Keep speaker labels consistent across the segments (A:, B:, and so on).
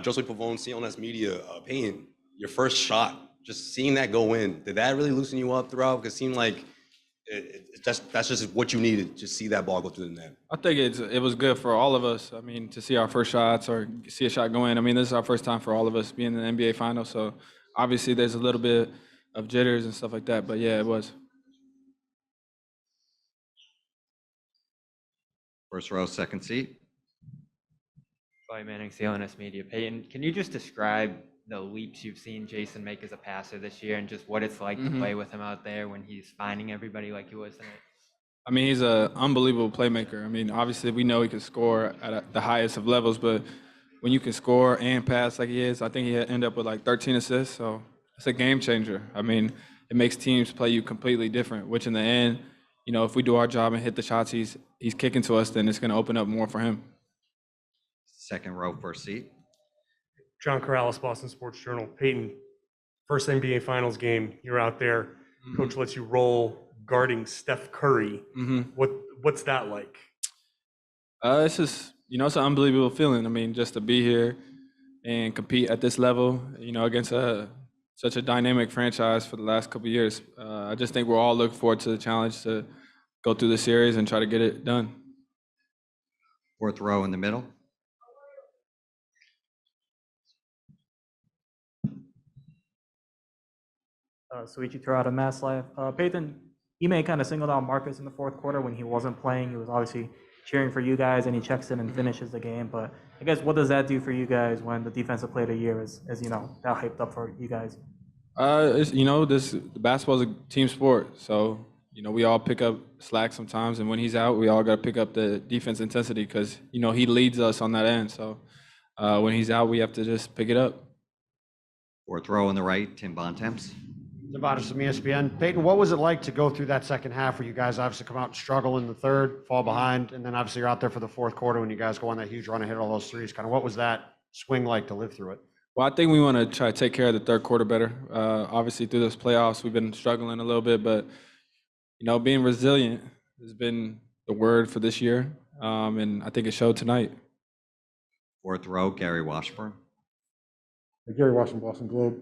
A: Joseph Pavone, CLNS Media, Payton, your first shot, just seeing that go in, did that really loosen you up throughout? Because it seemed like that's just what you needed, just see that ball go through the net.
B: I think it was good for all of us. I mean, to see our first shots or see a shot go in. I mean, this is our first time for all of us being in the NBA Finals, so obviously there's a little bit of jitters and stuff like that. But yeah, it was.
C: First row, second seat.
D: Chloe Manning, CLNS Media. Payton, can you just describe the leaps you've seen Jayson make as a passer this year and just what it's like to play with him out there when he's finding everybody like he was tonight?
B: I mean, he's an unbelievable playmaker. I mean, obviously we know he can score at the highest of levels, but when you can score and pass like he is, I think he ended up with like 13 assists, so it's a game changer. I mean, it makes teams play you completely different, which in the end, you know, if we do our job and hit the shots he's kicking to us, then it's going to open up more for him.
C: Second row, first seat.
E: John Corrales, Boston Sports Journal. Payton, first NBA Finals game, you're out there. Coach lets you roll guarding Steph Curry. What's that like?
B: It's just, you know, it's an unbelievable feeling. I mean, just to be here and compete at this level, you know, against such a dynamic franchise for the last couple of years. I just think we're all looking forward to the challenge to go through the series and try to get it done.
C: Fourth row in the middle.
F: Soichi Terada, Mass Live. Payton, Ime kind of singled out Marcus in the fourth quarter when he wasn't playing. He was obviously cheering for you guys, and he checks in and finishes the game. But I guess what does that do for you guys when the defensive player of the year is you know, that hyped up for you guys?
B: You know, the basketball is a team sport, so you know we all pick up slack sometimes, and when he's out, we all got to pick up the defense intensity because you know he leads us on that end. So when he's out, we have to just pick it up.
C: Fourth row on the right, Tim Bontemps.
G: Nevada from ESPN. Payton, what was it like to go through that second half where you guys obviously come out and struggle in the third, fall behind, and then obviously you're out there for the fourth quarter when you guys go on that huge run and hit all those threes? Kind of what was that swing like to live through it?
B: Well, I think we want to try to take care of the third quarter better. Obviously, through those playoffs, we've been struggling a little bit, but you know, being resilient has been the word for this year, and I think it showed tonight.
C: Fourth row, Gary Washburn.
H: Gary Washburn, Boston Globe.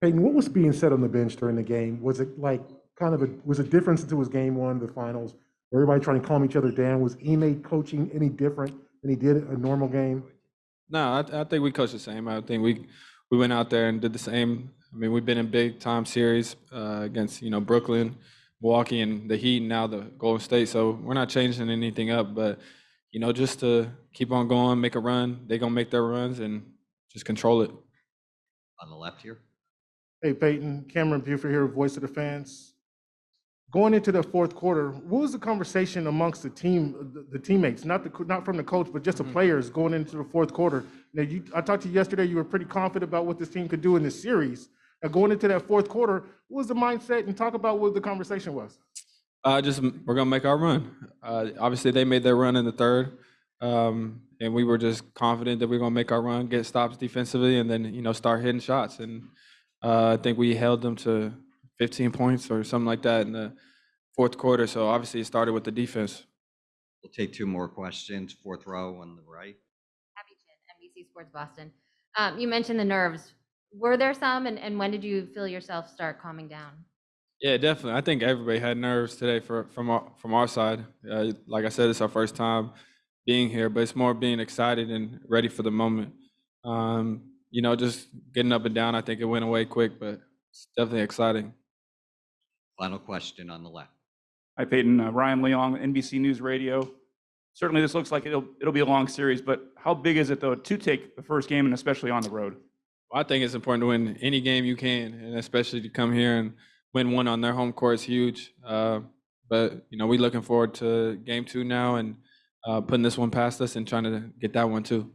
H: Payton, what was being said on the bench during the game? Was it like was it different since it was game one of the finals? Everybody trying to calm each other down. Was Ime coaching any different than he did a normal game?
B: No, I think we coached the same. I think we went out there and did the same. I mean, we've been in big time series against, you know, Brooklyn, Milwaukee, and the Heat, and now the Golden State. So we're not changing anything up, but you know, just to keep on going, make a run. They're gonna make their runs and just control it.
C: On the left here.
H: Hey, Payton, Cameron Buford here, voice of the fans. Going into the fourth quarter, what was the conversation amongst the teammates, not from the coach, but just the players going into the fourth quarter? Now, I talked to you yesterday. You were pretty confident about what this team could do in this series. Now, going into that fourth quarter, what was the mindset? And talk about what the conversation was.
B: Just we're gonna make our run. Obviously, they made their run in the third, and we were just confident that we are gonna make our run, get stops defensively, and then you know start hitting shots. And I think we held them to 15 points or something like that in the fourth quarter. So obviously, it started with the defense.
C: We'll take two more questions. Fourth row on the right.
I: Abby Chin, NBC Sports Boston. You mentioned the nerves. Were there some, and when did you feel yourself start calming down?
B: Yeah, definitely. I think everybody had nerves today from our side. Like I said, it's our first time being here, but it's more being excited and ready for the moment. You know, just getting up and down. I think it went away quick, but it's definitely exciting.
C: Final question on the left.
J: Hi, Payton. Ryan Leong, NBC News Radio. Certainly, this looks like it'll be a long series, but how big is it though to take the first game and especially on the road?
B: Well, I think it's important to win any game you can, and especially to come here and win one on their home court is huge. But you know, we're looking forward to game two now and putting this one past us and trying to get that one too.